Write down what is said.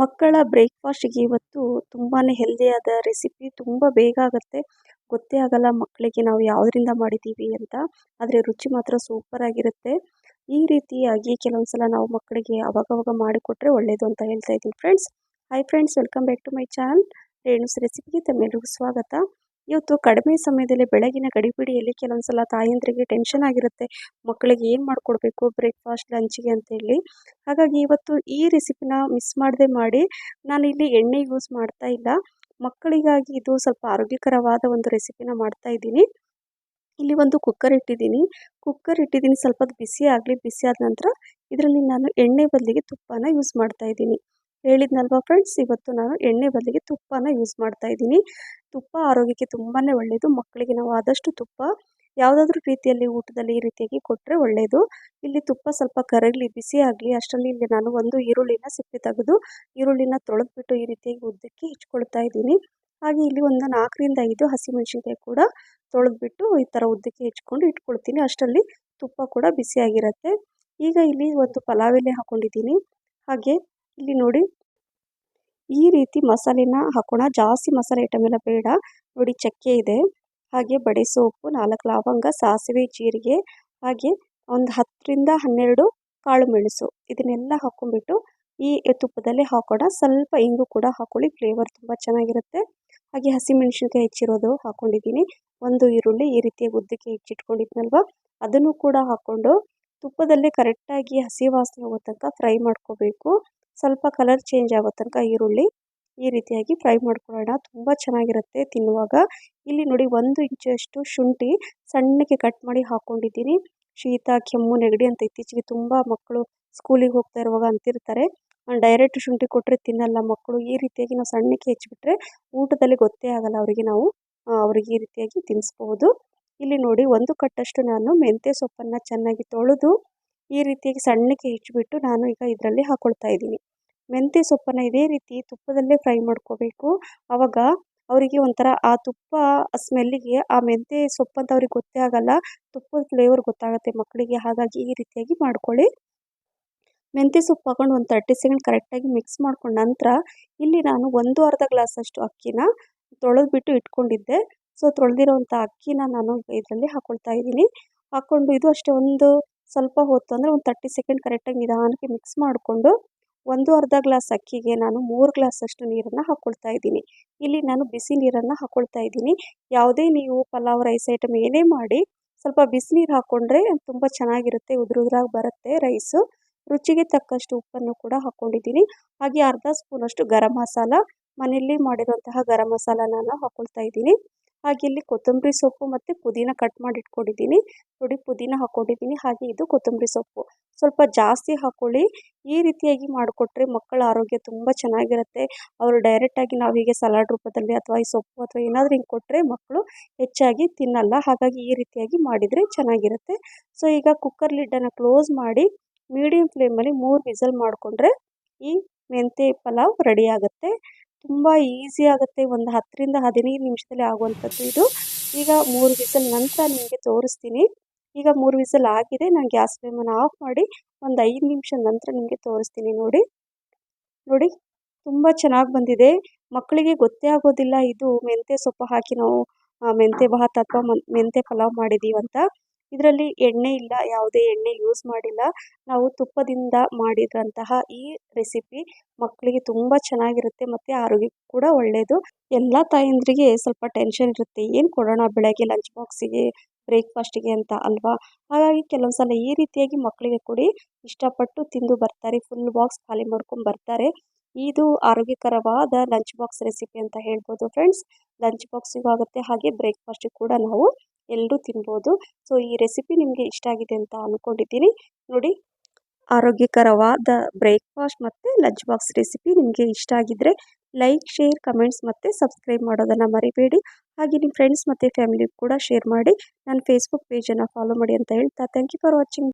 ಮಕ್ಕಳ ಬ್ರೇಕ್‌ಫಾಸ್ಟ್‌ಗೆ ಇವತ್ತು ತುಂಬಾನೇ ಹೆಲ್ದಿಯಾದ ರೆಸಿಪಿ ತುಂಬ ಬೇಗ ಆಗುತ್ತೆ. ಗೊತ್ತೇ ಆಗಲ್ಲ ಮಕ್ಕಳಿಗೆ ನಾವು ಯಾವುದರಿಂದ ಮಾಡಿದ್ದೀವಿ ಅಂತ. ಆದರೆ ರುಚಿ ಮಾತ್ರ ಸೂಪರ್ ಆಗಿರುತ್ತೆ. ಈ ರೀತಿಯಾಗಿ ಕೆಲವೊಂದು ಸಲ ನಾವು ಮಕ್ಕಳಿಗೆ ಅವಾಗವಾಗ ಮಾಡಿಕೊಟ್ರೆ ಒಳ್ಳೆಯದು ಅಂತ ಹೇಳ್ತಾ ಇದ್ದೀನಿ friends. Hi friends, welcome back to my channel Renu's ರೆಸಿಪಿಗೆ ತಮ್ಮೆಲ್ಲರಿಗೂ ಸ್ವಾಗತ. ಇವತ್ತು ಕಡಿಮೆ ಸಮಯದಲ್ಲಿ ಬೆಳಗಿನ ಗಡಿಬಿಡಿಯಲ್ಲಿ ಕೆಲವೊಂದು ಸಲ ತಾಯಂದ್ರಿಗೆ ಟೆನ್ಷನ್ ಆಗಿರುತ್ತೆ. ಮಕ್ಕಳಿಗೆ ಏನು ಮಾಡಿಕೊಡ್ಬೇಕು ಬ್ರೇಕ್‌ಫಾಸ್ಟ್, ಲಂಚ್‌ಗೆ ಅಂತೇಳಿ. ಹಾಗಾಗಿ ಇವತ್ತು ಈ ರೆಸಿಪಿನ ಮಿಸ್ ಮಾಡದೆ ಮಾಡಿ. ನಾನಿಲ್ಲಿ ಎಣ್ಣೆ ಯೂಸ್ ಮಾಡ್ತಾ ಇಲ್ಲ. ಮಕ್ಕಳಿಗಾಗಿ ಇದು ಸ್ವಲ್ಪ ಆರೋಗ್ಯಕರವಾದ ಒಂದು ರೆಸಿಪಿನ ಮಾಡ್ತಾ ಇದ್ದೀನಿ. ಇಲ್ಲಿ ಒಂದು ಕುಕ್ಕರ್ ಇಟ್ಟಿದ್ದೀನಿ. ಸ್ವಲ್ಪ ಹೊತ್ತು ಬಿಸಿ ಆಗಲಿ. ಬಿಸಿ ಆದ ನಂತರ ಇದರಲ್ಲಿ ನಾನು ಎಣ್ಣೆ ಬದಲಿಗೆ ತುಪ್ಪನ ಯೂಸ್ ಮಾಡ್ತಾ ಇದ್ದೀನಿ. ಹೇಳಿದ್ನಲ್ವಾ ಫ್ರೆಂಡ್ಸ್, ಇವತ್ತು ನಾನು ಎಣ್ಣೆ ಬದಲಿಗೆ ತುಪ್ಪನ ಯೂಸ್ ಮಾಡ್ತಾ ಇದ್ದೀನಿ. ತುಪ್ಪ ಆರೋಗ್ಯಕ್ಕೆ ತುಂಬಾ ಒಳ್ಳೆಯದು. ಮಕ್ಕಳಿಗೆ ನಾವು ಆದಷ್ಟು ತುಪ್ಪ ಯಾವುದಾದ್ರೂ ರೀತಿಯಲ್ಲಿ ಊಟದಲ್ಲಿ ಈ ರೀತಿಯಾಗಿ ಕೊಟ್ಟರೆ ಒಳ್ಳೆಯದು. ಇಲ್ಲಿ ತುಪ್ಪ ಸ್ವಲ್ಪ ಕರಗಲಿ, ಬಿಸಿ ಆಗಲಿ ಅಷ್ಟರಲ್ಲಿ ಇಲ್ಲಿ ನಾನು ಒಂದು ಈರುಳ್ಳಿನ ಸಿಪ್ಪೆ ತೆಗೆದು ಈರುಳ್ಳಿನ ತೊಳೆದ್ಬಿಟ್ಟು ಈ ರೀತಿಯಾಗಿ ಉದ್ದಕ್ಕೆ ಹೆಚ್ಕೊಳ್ತಾ ಇದ್ದೀನಿ. ಹಾಗೆ ಇಲ್ಲಿ ಒಂದು 4ರಿಂದ 5 ಹಸಿಮೆಣಸಿನಕಾಯಿ ಕೂಡ ತೊಳೆದ್ಬಿಟ್ಟು ಈ ಥರ ಉದ್ದಕ್ಕೆ ಹೆಚ್ಕೊಂಡು ಇಟ್ಕೊಳ್ತೀನಿ. ಅಷ್ಟರಲ್ಲಿ ತುಪ್ಪ ಕೂಡ ಬಿಸಿಯಾಗಿರುತ್ತೆ. ಈಗ ಇಲ್ಲಿ ಒಂದು ಪಲಾವ್ ಎಲೆ ಹಾಕ್ಕೊಂಡಿದ್ದೀನಿ. ಹಾಗೆ ಇಲ್ಲಿ ನೋಡಿ, ಈ ರೀತಿ ಮಸಾಲೆನ ಹಾಕೋಣ. ಜಾಸ್ತಿ ಮಸಾಲೆ ಐಟಮ್ ಎಲ್ಲ ಬೇಡ. ನೋಡಿ, ಚಕ್ಕೆ ಇದೆ, ಹಾಗೆ ಬಡೆ ಸೊಪ್ಪು, 4 ಲವಂಗ, ಸಾಸಿವೆ, ಜೀರಿಗೆ, ಹಾಗೆ ಒಂದು 10ರಿಂದ 12 ಕಾಳು ಮೆಣಸು, ಇದನ್ನೆಲ್ಲ ಹಾಕ್ಕೊಂಡ್ಬಿಟ್ಟು ಈ ತುಪ್ಪದಲ್ಲಿ ಹಾಕೋಣ. ಸ್ವಲ್ಪ ಇಂಗು ಕೂಡ ಹಾಕೊಳ್ಳಿ, ಫ್ಲೇವರ್ ತುಂಬ ಚೆನ್ನಾಗಿರುತ್ತೆ. ಹಾಗೆ ಹಸಿಮೆಣಸಿನ್ಕಾಯಿ ಹೆಚ್ಚಿರೋದು ಹಾಕ್ಕೊಂಡಿದ್ದೀನಿ. ಒಂದು ಈರುಳ್ಳಿ ಈ ರೀತಿಯಾಗಿ ಉದ್ದಕ್ಕೆ ಹೆಚ್ಚಿಟ್ಕೊಂಡಿದ್ನಲ್ವ, ಅದನ್ನು ಕೂಡ ಹಾಕ್ಕೊಂಡು ತುಪ್ಪದಲ್ಲೇ ಕರೆಕ್ಟಾಗಿ ಹಸಿ ವಾಸನೆ ಹೋಗೋ ತನಕ ಫ್ರೈ ಮಾಡ್ಕೋಬೇಕು. ಸ್ವಲ್ಪ ಕಲರ್ ಚೇಂಜ್ ಆಗೋ ತನಕ ಈರುಳ್ಳಿ ಈ ರೀತಿಯಾಗಿ ಫ್ರೈ ಮಾಡ್ಕೊಳ್ಳೋಣ. ತುಂಬ ಚೆನ್ನಾಗಿರುತ್ತೆ ತಿನ್ನುವಾಗ. ಇಲ್ಲಿ ನೋಡಿ, 1 ಇಂಚಷ್ಟು ಶುಂಠಿ ಸಣ್ಣಕ್ಕೆ ಕಟ್ ಮಾಡಿ ಹಾಕ್ಕೊಂಡಿದ್ದೀನಿ. ಶೀತ, ಕೆಮ್ಮು, ನೆಗಡಿ ಅಂತ ಇತ್ತೀಚೆಗೆ ತುಂಬ ಮಕ್ಕಳು ಸ್ಕೂಲಿಗೆ ಹೋಗ್ತಾ ಇರುವಾಗ ಅಂತಿರ್ತಾರೆ. ಡೈರೆಕ್ಟ್ ಶುಂಠಿ ಕೊಟ್ಟರೆ ತಿನ್ನಲ್ಲ ಮಕ್ಕಳು. ಈ ರೀತಿಯಾಗಿ ನಾವು ಸಣ್ಣಕ್ಕೆ ಹೆಚ್ಚಿಬಿಟ್ರೆ ಊಟದಲ್ಲಿ ಗೊತ್ತೇ ಆಗಲ್ಲ ಅವರಿಗೆ. ನಾವು ಅವ್ರಿಗೆ ಈ ರೀತಿಯಾಗಿ ತಿನ್ನಿಸ್ಬೋದು. ಇಲ್ಲಿ ನೋಡಿ, 1 ಕಟ್ಟಷ್ಟು ನಾನು ಮೆಂತ್ಯ ಸೊಪ್ಪನ್ನು ಚೆನ್ನಾಗಿ ತೊಳೆದು ಈ ರೀತಿಯಾಗಿ ಸಣ್ಣಕ್ಕೆ ಹೆಚ್ಚಿಬಿಟ್ಟು ನಾನು ಈಗ ಇದರಲ್ಲಿ ಹಾಕ್ಕೊಳ್ತಾ ಇದ್ದೀನಿ. ಮೆಂತ್ಯ ಸೊಪ್ಪನ್ನು ಇದೇ ರೀತಿ ತುಪ್ಪದಲ್ಲೇ ಫ್ರೈ ಮಾಡ್ಕೋಬೇಕು. ಆವಾಗ ಅವರಿಗೆ ಒಂಥರ ಆ ತುಪ್ಪ ಸ್ಮೆಲ್ಲಿಗೆ ಆ ಮೆಂತ್ಯ ಸೊಪ್ಪು ಅಂತ ಅವ್ರಿಗೆ ಗೊತ್ತೇ ಆಗಲ್ಲ. ತುಪ್ಪದ ಫ್ಲೇವರ್ ಗೊತ್ತಾಗುತ್ತೆ ಮಕ್ಕಳಿಗೆ. ಹಾಗಾಗಿ ಈ ರೀತಿಯಾಗಿ ಮಾಡ್ಕೊಳ್ಳಿ. ಮೆಂತ್ಯ ಸೊಪ್ಪು ಹಾಕೊಂಡು ಒಂದು 30 ಸೆಕೆಂಡ್ ಕರೆಕ್ಟಾಗಿ ಮಿಕ್ಸ್ ಮಾಡ್ಕೊಂಡ ನಂತರ ಇಲ್ಲಿ ನಾನು 1/2 ಗ್ಲಾಸಷ್ಟು ಅಕ್ಕಿನ ತೊಳೆದ್ಬಿಟ್ಟು ಇಟ್ಕೊಂಡಿದ್ದೆ. ಸೊ ತೊಳೆದಿರೋವಂಥ ಅಕ್ಕಿನ ನಾನು ಇದರಲ್ಲಿ ಹಾಕ್ಕೊಳ್ತಾ ಇದ್ದೀನಿ. ಹಾಕ್ಕೊಂಡು ಇದು ಅಷ್ಟೇ ಒಂದು ಸ್ವಲ್ಪ ಹೊತ್ತು ಅಂದರೆ ಒಂದು 30 ಸೆಕೆಂಡ್ ಕರೆಕ್ಟಾಗಿ ನಿಧಾನಕ್ಕೆ ಮಿಕ್ಸ್ ಮಾಡಿಕೊಂಡು 1/2 ಗ್ಲಾಸ್ ಅಕ್ಕಿಗೆ ನಾನು 3 ಗ್ಲಾಸಷ್ಟು ನೀರನ್ನು ಹಾಕ್ಕೊಳ್ತಾ ಇದ್ದೀನಿ. ಇಲ್ಲಿ ನಾನು ಬಿಸಿ ನೀರನ್ನು ಹಾಕ್ಕೊಳ್ತಾ ಇದ್ದೀನಿ. ಯಾವುದೇ ನೀವು ಪಲಾವ್, ರೈಸ್ ಐಟಮ್ ಏನೇ ಮಾಡಿ ಸ್ವಲ್ಪ ಬಿಸಿನೀರು ಹಾಕ್ಕೊಂಡ್ರೆ ತುಂಬ ಚೆನ್ನಾಗಿರುತ್ತೆ, ಉದುರಾಗಿ ಬರುತ್ತೆ ರೈಸು. ರುಚಿಗೆ ತಕ್ಕಷ್ಟು ಉಪ್ಪನ್ನು ಕೂಡ ಹಾಕ್ಕೊಂಡಿದ್ದೀನಿ. ಹಾಗೆ ಅರ್ಧ ಸ್ಪೂನಷ್ಟು ಗರಂ ಮಸಾಲ, ಮನೆಯಲ್ಲಿ ಮಾಡಿರುವಂತಹ ಗರಂ ಮಸಾಲ ನಾನು ಹಾಕ್ಕೊಳ್ತಾ ಇದ್ದೀನಿ. ಹಾಗೆ ಇಲ್ಲಿ ಕೊತ್ತಂಬರಿ ಸೊಪ್ಪು ಮತ್ತು ಪುದೀನ ಕಟ್ ಮಾಡಿ ಇಟ್ಕೊಂಡಿದ್ದೀನಿ. ನೋಡಿ, ಪುದೀನ ಹಾಕ್ಕೊಂಡಿದ್ದೀನಿ. ಹಾಗೆ ಇದು ಕೊತ್ತಂಬರಿ ಸೊಪ್ಪು ಸ್ವಲ್ಪ ಜಾಸ್ತಿ ಹಾಕ್ಕೊಳ್ಳಿ. ಈ ರೀತಿಯಾಗಿ ಮಾಡಿಕೊಟ್ರೆ ಮಕ್ಕಳ ಆರೋಗ್ಯ ತುಂಬ ಚೆನ್ನಾಗಿರುತ್ತೆ. ಅವರು ಡೈರೆಕ್ಟಾಗಿ ನಾವು ಹೀಗೆ ಸಲಾಡ್ ರೂಪದಲ್ಲಿ ಅಥವಾ ಈ ಸೊಪ್ಪು ಅಥವಾ ಏನಾದರೂ ಹಿಂಗೆ ಕೊಟ್ಟರೆ ಮಕ್ಕಳು ಹೆಚ್ಚಾಗಿ ತಿನ್ನಲ್ಲ. ಹಾಗಾಗಿ ಈ ರೀತಿಯಾಗಿ ಮಾಡಿದರೆ ಚೆನ್ನಾಗಿರುತ್ತೆ. ಸೊ ಈಗ ಕುಕ್ಕರ್ ಲಿಡ್ಡನ್ನು ಕ್ಲೋಸ್ ಮಾಡಿ ಮೀಡಿಯಮ್ ಫ್ಲೇಮಲ್ಲಿ 3 ವಿಸಲ್ ಮಾಡಿಕೊಂಡ್ರೆ ಈ ಮೆಂತ್ಯ ಪಲಾವ್ ರೆಡಿ ಆಗುತ್ತೆ. ತುಂಬ ಈಸಿ ಆಗುತ್ತೆ. ಒಂದು 10ರಿಂದ 15 ನಿಮಿಷದಲ್ಲಿ ಆಗುವಂಥದ್ದು ಇದು. ಈಗ 3 ವಿಸಲ್ ನಂತರ ನಿಮಗೆ ತೋರಿಸ್ತೀನಿ. ಈಗ 3 ವಿಸಲ್ ಆಗಿದೆ. ನಾನು ಗ್ಯಾಸ್ ಫ್ಲೇಮನ್ನು ಆಫ್ ಮಾಡಿ ಒಂದು 5 ನಿಮಿಷ ನಂತರ ನಿಮಗೆ ತೋರಿಸ್ತೀನಿ. ನೋಡಿ, ತುಂಬ ಚೆನ್ನಾಗಿ ಬಂದಿದೆ. ಮಕ್ಕಳಿಗೆ ಗೊತ್ತೇ ಆಗೋದಿಲ್ಲ ಇದು ಮೆಂತ್ಯ ಸೊಪ್ಪು ಹಾಕಿ ನಾವು ಮೆಂತ್ಯ ಭಾತ್ ಅಥವಾ ಮೆಂತ್ಯ ಪಲಾವ್ ಮಾಡಿದ್ದೀವಿ ಅಂತ. ಇದರಲ್ಲಿ ಎಣ್ಣೆ ಇಲ್ಲ, ಯಾವುದೇ ಎಣ್ಣೆ ಯೂಸ್ ಮಾಡಿಲ್ಲ. ನಾವು ತುಪ್ಪದಿಂದ ಮಾಡಿದಂತಹ ಈ ರೆಸಿಪಿ ಮಕ್ಕಳಿಗೆ ತುಂಬ ಚೆನ್ನಾಗಿರುತ್ತೆ ಮತ್ತು ಆರೋಗ್ಯಕ್ಕೂ ಕೂಡ ಒಳ್ಳೆಯದು. ಎಲ್ಲ ತಾಯಂದ್ರಿಗೆ ಸ್ವಲ್ಪ ಟೆನ್ಷನ್ ಇರುತ್ತೆ, ಏನು ಕೊಡೋಣ ಬೆಳಗ್ಗೆ ಲಂಚ್ ಬಾಕ್ಸಿಗೆ, ಬ್ರೇಕ್‌ಫಾಸ್ಟಿಗೆ ಅಂತ ಅಲ್ವಾ. ಹಾಗಾಗಿ ಕೆಲವೊಂದು ಸಲ ಈ ರೀತಿಯಾಗಿ ಮಕ್ಕಳಿಗೆ ಕೊಡಿ, ಇಷ್ಟಪಟ್ಟು ತಿಂದು ಬರ್ತಾರೆ. ಫುಲ್ ಬಾಕ್ಸ್ ಖಾಲಿ ಮಾಡ್ಕೊಂಡು ಬರ್ತಾರೆ. ಇದು ಆರೋಗ್ಯಕರವಾದ ಲಂಚ್ ಬಾಕ್ಸ್ ರೆಸಿಪಿ ಅಂತ ಹೇಳ್ಬೋದು ಫ್ರೆಂಡ್ಸ್. ಲಂಚ್ ಬಾಕ್ಸಿಗೂ ಆಗುತ್ತೆ, ಹಾಗೆ ಬ್ರೇಕ್‌ಫಾಸ್ಟಿಗೆ ಕೂಡ ನಾವು ಎಲ್ಲರೂ ತಿನ್ಬೋದು. ಸೊ ಈ ರೆಸಿಪಿ ನಿಮಗೆ ಇಷ್ಟ ಆಗಿದೆ ಅಂತ ಅಂದ್ಕೊಂಡಿದ್ದೀನಿ. ನೋಡಿ, ಆರೋಗ್ಯಕರವಾದ ಬ್ರೇಕ್‌ಫಾಸ್ಟ್ ಮತ್ತು ಲಂಚ್ ಬಾಕ್ಸ್ ರೆಸಿಪಿ ನಿಮಗೆ ಇಷ್ಟ ಆಗಿದ್ದರೆ ಲೈಕ್, ಶೇರ್, ಕಮೆಂಟ್ಸ್ ಮತ್ತು ಸಬ್ಸ್ಕ್ರೈಬ್ ಮಾಡೋದನ್ನು ಮರಿಬೇಡಿ. ಹಾಗೆ ನಿಮ್ಮ ಫ್ರೆಂಡ್ಸ್ ಮತ್ತು ಫ್ಯಾಮಿಲಿ ಕೂಡ ಶೇರ್ ಮಾಡಿ. ನನ್ನ ಫೇಸ್ಬುಕ್ ಪೇಜನ್ನು ಫಾಲೋ ಮಾಡಿ ಅಂತ ಹೇಳ್ತಾ ಥ್ಯಾಂಕ್ ಯು ಫಾರ್ ವಾಚಿಂಗ್.